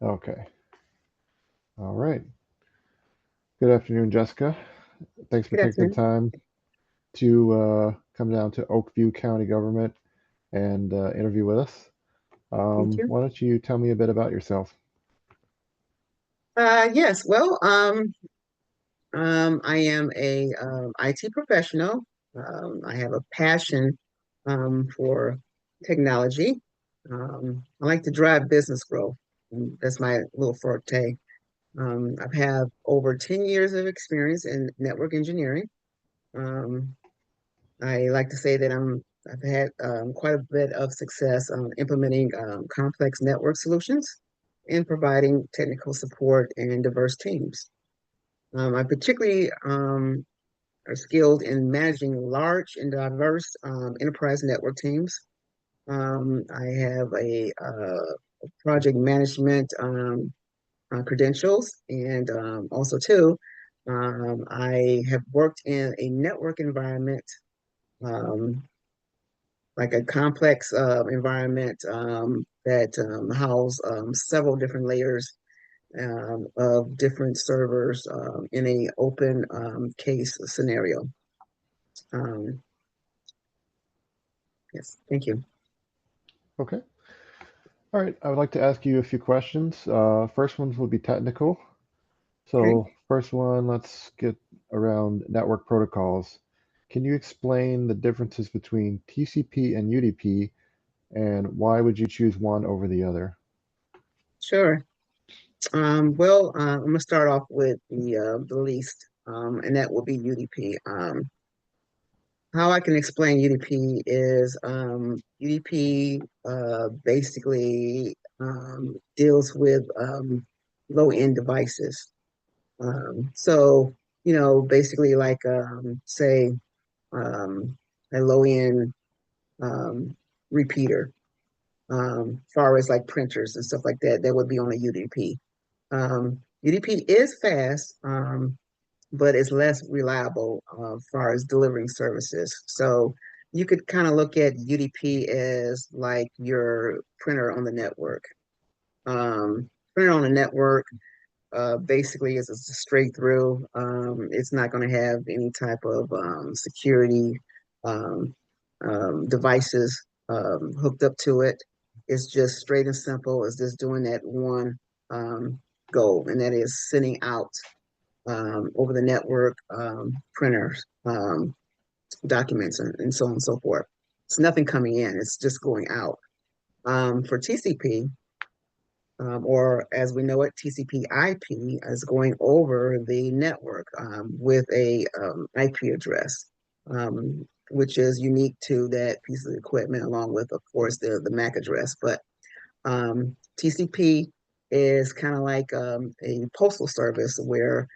Okay. All right. Good afternoon, Jessica. Thanks for Good taking the afternoon. time to come down to Oakview County Government and interview with us. Thank you. Why don't you tell me a bit about yourself? Yes, I am a IT professional. I have a passion for technology. I like to drive business growth. And that's my little forte. I've had over 10 years of experience in network engineering. Um, I like to say that I've had quite a bit of success implementing complex network solutions and providing technical support in diverse teams. I particularly are skilled in managing large and diverse enterprise network teams. I have a project management credentials, and also too, I have worked in a network environment, um, like a complex environment that house several different layers of different servers in a open case scenario. Um, yes, thank you. Okay. All right. I would like to ask you a few questions. First ones will be technical. Okay, So, first one, let's get around network protocols. Can you explain the differences between TCP and UDP, and why would you choose one over the other? sure. I'm going to start off with the least, and that will be UDP. How I can explain UDP is UDP basically deals with low-end devices. Basically like say um, a low-end um, repeater, far as like printers and stuff like that, that would be on a UDP. UDP is fast, but it's less reliable as far as delivering services. So you could kind of look at UDP as like your printer on the network. Printer on the network basically is a straight through. It's not going to have any type of security um, devices hooked up to it. It's just straight and simple. It's just doing that one um, goal, and that is sending out over the network printers, documents, and so on and so forth. It's nothing coming in, it's just going out. For TCP, or as we know it, TCP IP is going over the network with a IP address, which is unique to that piece of equipment, along with, of course, the MAC address. But TCP is kind of like a postal service where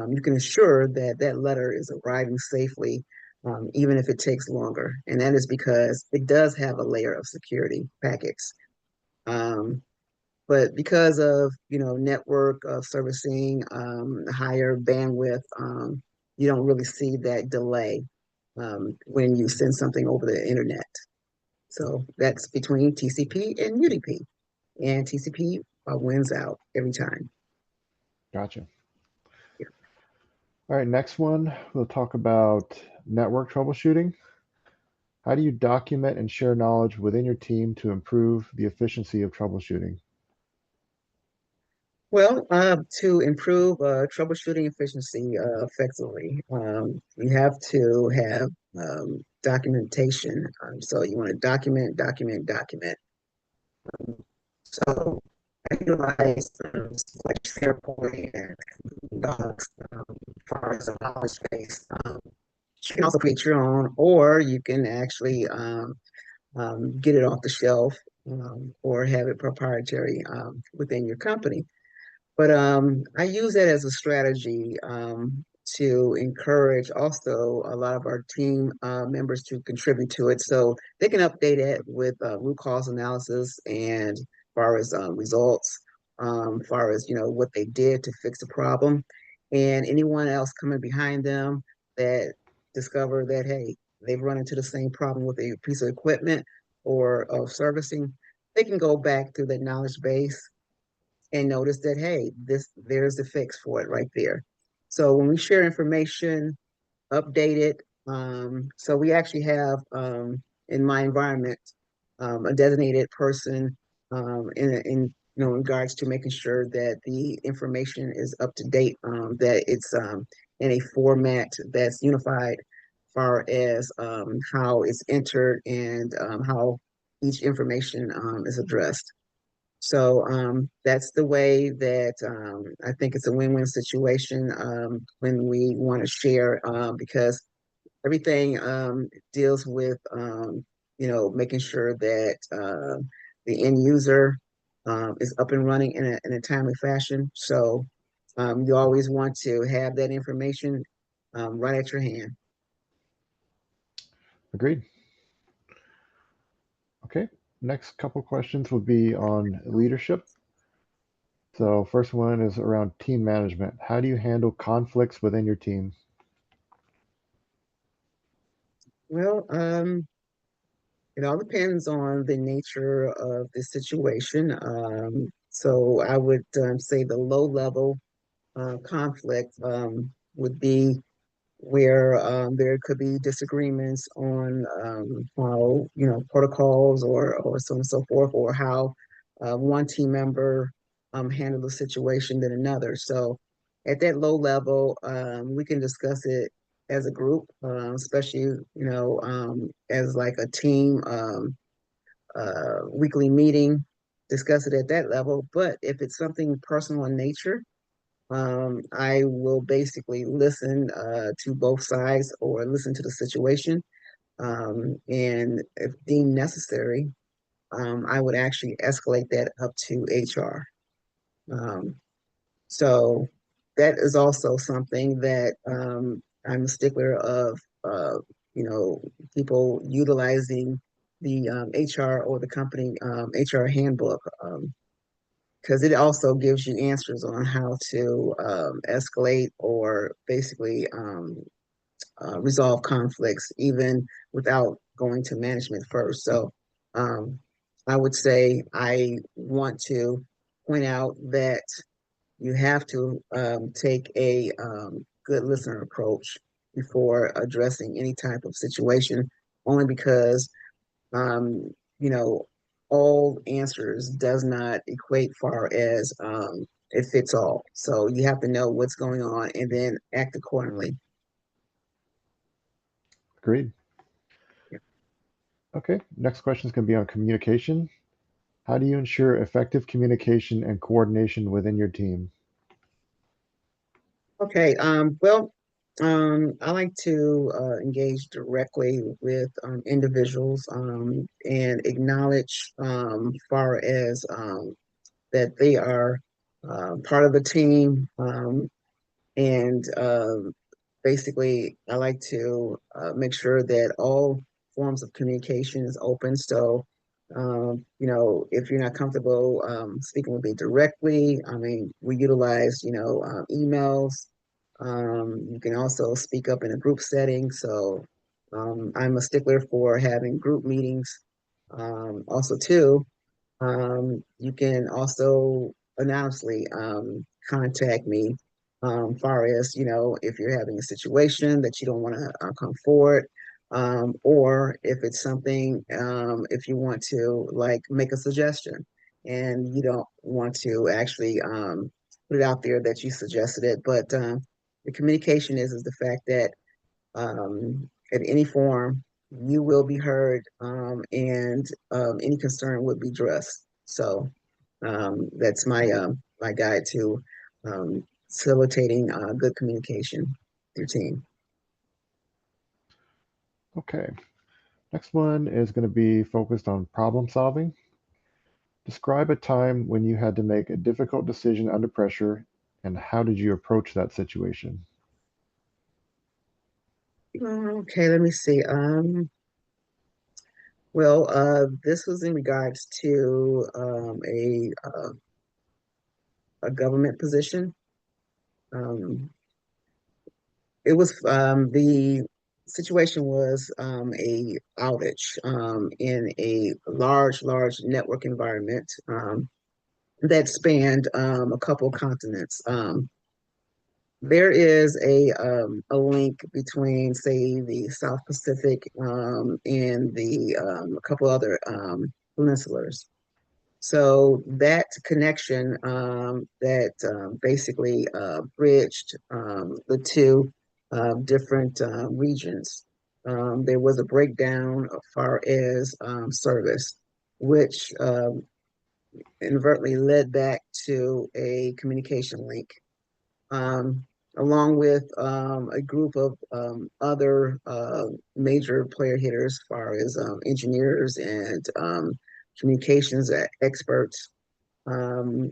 you can ensure that that letter is arriving safely, even if it takes longer. And that is because it does have a layer of security packets. Um, but because of network servicing, higher bandwidth, you don't really see that delay when you send something over the internet. So that's between TCP and UDP, and TCP wins out every time. Gotcha. Yeah. All right, next one, we'll talk about network troubleshooting. How do you document and share knowledge within your team to improve the efficiency of troubleshooting? Well, to improve troubleshooting efficiency effectively, you have to have documentation. So you want to document, document, document. So I utilize like SharePoint and Docs as far as a knowledge base. You can also create your own, or you can actually get it off the shelf or have it proprietary within your company. But I use that as a strategy to encourage also a lot of our team members to contribute to it, so they can update it with root cause analysis and far as results, far as what they did to fix the problem, and anyone else coming behind them that discover that, hey, they've run into the same problem with a piece of equipment or of servicing, they can go back to that knowledge base and notice that, hey, there's the fix for it right there. So when we share information, update it. So we actually have in my environment a designated person in in regards to making sure that the information is up to date, that it's in a format that's unified, as far as how it's entered and how each information is addressed. So that's the way that I think it's a win-win situation when we want to share because everything deals with making sure that the end user is up and running in a timely fashion. So you always want to have that information right at your hand. Agreed. Okay. Next couple questions will be on leadership. So first one is around team management. How do you handle conflicts within your team? Well, it all depends on the nature of the situation. So I would say the low level conflict would be where there could be disagreements on how protocols or so on and so forth, or how one team member handled the situation than another. So at that low level, we can discuss it as a group, especially as like a team weekly meeting, discuss it at that level. But if it's something personal in nature, I will basically listen to both sides or listen to the situation. And if deemed necessary, I would actually escalate that up to HR. Um, so that is also something that I'm a stickler of, people utilizing the HR or the company HR handbook. Because it also gives you answers on how to escalate or basically resolve conflicts, even without going to management first. So um, I would say I want to point out that you have to take a good listener approach before addressing any type of situation, only because um, you know, all answers does not equate far as it fits all. So you have to know what's going on and then act accordingly. Agreed. Yeah. Okay. Next question is going to be on communication. How do you ensure effective communication and coordination within your team? Okay. Well, I like to engage directly with individuals and acknowledge far as that they are part of the team. And basically, I like to make sure that all forms of communication is open. So, if you're not comfortable speaking with me directly, I mean, we utilize, emails. You can also speak up in a group setting. So, I'm a stickler for having group meetings. Also, too, you can also anonymously contact me, far as, if you're having a situation that you don't want to come forward, or if it's something, if you want to like make a suggestion and you don't want to actually put it out there that you suggested it. But the communication is the fact that in any form, you will be heard, and any concern would be addressed. So that's my guide to facilitating good communication with your team. Okay. Next one is going to be focused on problem solving. Describe a time when you had to make a difficult decision under pressure, and how did you approach that situation? Okay, let me see. Well, this was in regards to a government position. Um, it was the situation was a outage in a large network environment. that spanned a couple of continents. There is a link between, say, the South Pacific and the a couple other peninsulas. So that connection that basically bridged the two different regions. There was a breakdown as far as service, which inadvertently led back to a communication link, um, along with a group of other major player hitters, as far as engineers and communications experts.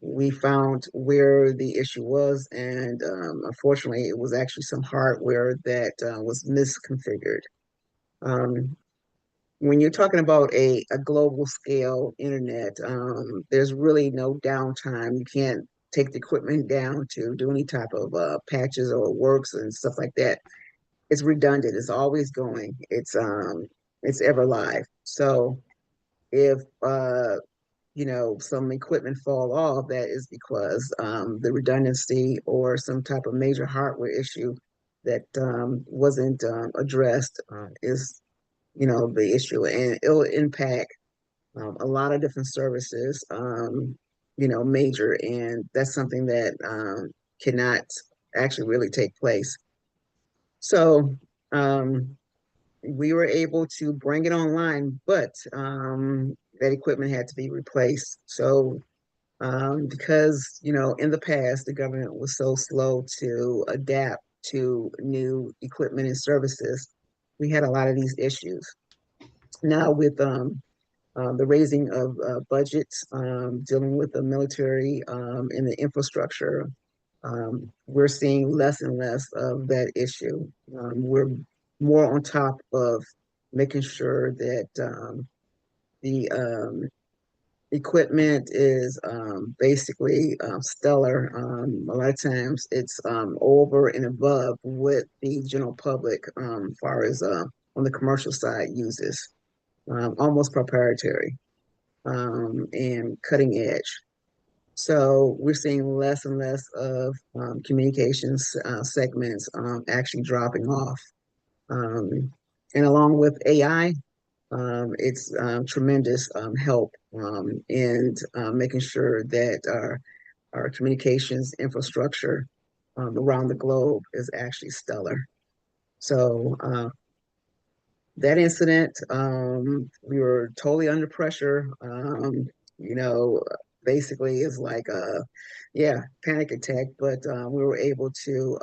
We found where the issue was, and unfortunately, it was actually some hardware that was misconfigured. Um, when you're talking about a global scale internet, there's really no downtime. You can't take the equipment down to do any type of patches or works and stuff like that. It's redundant. It's always going. It's ever live. So if some equipment fall off, that is because the redundancy or some type of major hardware issue that wasn't addressed is the issue, and it'll impact a lot of different services, major, and that's something that cannot actually really take place. So um, we were able to bring it online, but that equipment had to be replaced. So because in the past the government was so slow to adapt to new equipment and services, we had a lot of these issues. Now with the raising of budgets, dealing with the military and the infrastructure, we're seeing less and less of that issue. We're more on top of making sure that the equipment is basically stellar. A lot of times it's over and above what the general public, as far as on the commercial side, uses, almost proprietary and cutting edge. So we're seeing less and less of communications segments actually dropping off. Um, and along with AI, it's tremendous help in making sure that our communications infrastructure around the globe is actually stellar. So that incident, we were totally under pressure. You know, basically, it's like yeah, panic attack. But we were able to,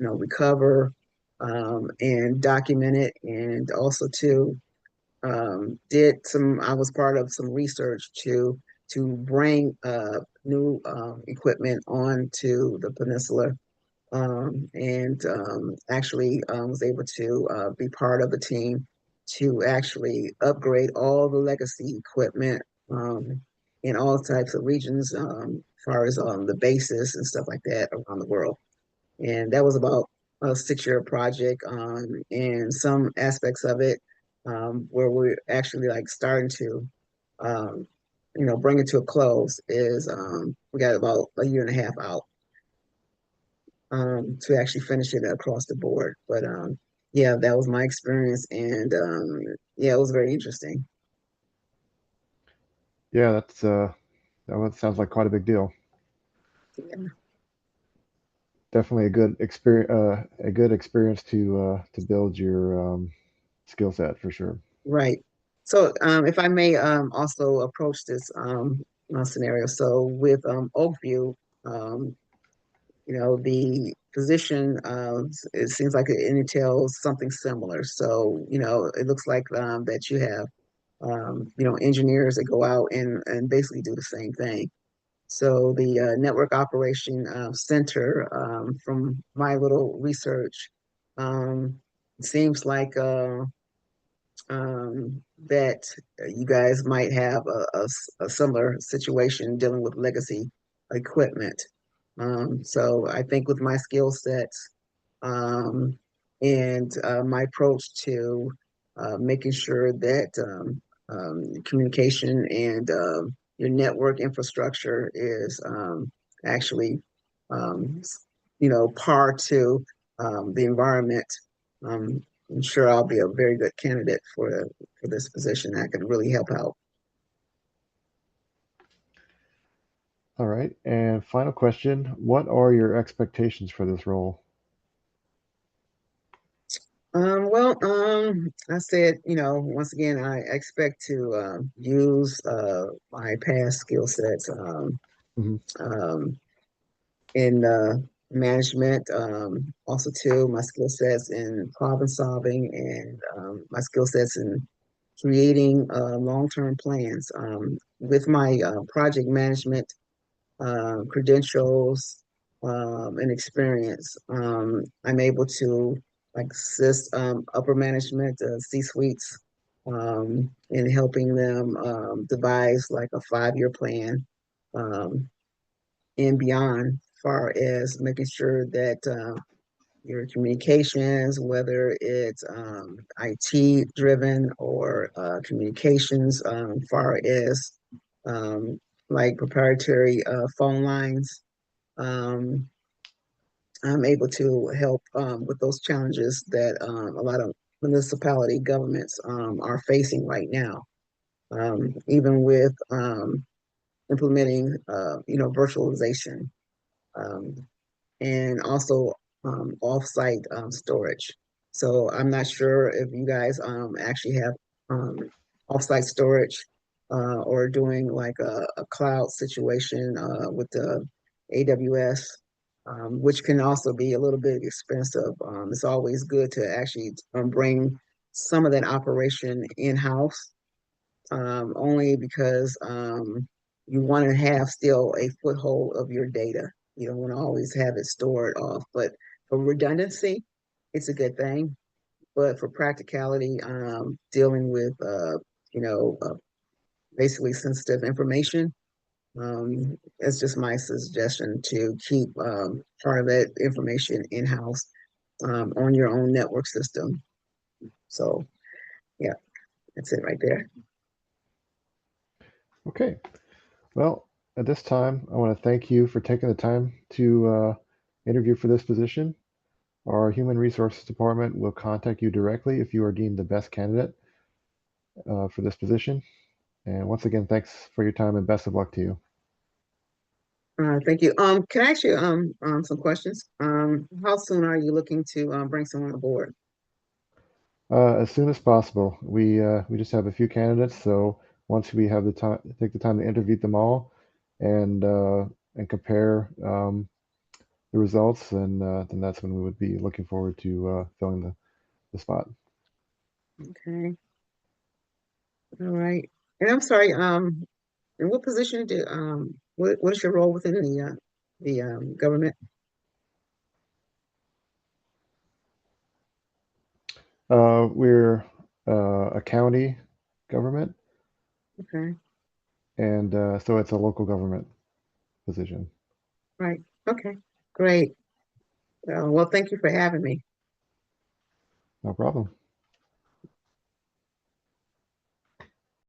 recover and document it, and also to did some. I was part of some research to bring new equipment onto the peninsula, and actually was able to be part of a team to actually upgrade all the legacy equipment um, in all types of regions, as far as the bases and stuff like that around the world. And that was about a 6-year project, and some aspects of it where we're actually like starting to um, bring it to a close is we got about a year and a half out to actually finish it across the board. But yeah, that was my experience, and yeah, it was very interesting. Yeah, that sounds like quite a big deal. Yeah, Definitely a good experience to build your skill set for sure. right. So if I may also approach this scenario, so with Oakview, um, the position, it seems like it entails something similar. So, it looks like that you have, engineers that go out and basically do the same thing. So the network operation center, from my little research, um, seems like that you guys might have a similar situation dealing with legacy equipment. So I think with my skill sets and my approach to making sure that communication and your network infrastructure is actually, um, par to the environment. I'm sure I'll be a very good candidate for this position. I could really help out. All right. And final question, what are your expectations for this role? I said, once again, I expect to use my past skill sets Mhm. um, in management, also too my skill sets in problem solving and my skill sets in creating long-term plans. With my project management credentials and experience, I'm able to like assist upper management, C-suites, in helping them devise like a 5-year plan um, and beyond, far as making sure that your communications, whether it's IT driven or communications, far as um, like proprietary phone lines. Um, I'm able to help with those challenges that a lot of municipality governments are facing right now, even with implementing, virtualization. Um, and also off-site storage. So I'm not sure if you guys actually have um, off-site storage or doing like a cloud situation with the AWS, which can also be a little bit expensive. It's always good to actually bring some of that operation in-house, only because you want to have still a foothold of your data. You don't want to always have it stored off, but for redundancy, it's a good thing. But for practicality, dealing with, you know, uh, basically sensitive information, it's just my suggestion to keep part of that information in-house on your own network system. So, yeah, that's it right there. Okay. Well, at this time, I want to thank you for taking the time to interview for this position. Our Human Resources Department will contact you directly if you are deemed the best candidate for this position. And once again, thanks for your time and best of luck to you. Thank you. Can I ask you some questions? How soon are you looking to bring someone aboard? As soon as possible. We just have a few candidates, so once we have the time, take the time to interview them all, and compare the results, and then that's when we would be looking forward to filling the spot. Okay. All right. And I'm sorry, in what position do what is your role within the government? We're a county government, Okay. and so it's a local government position. Right. Okay. Great. Well, thank you for having me. No problem.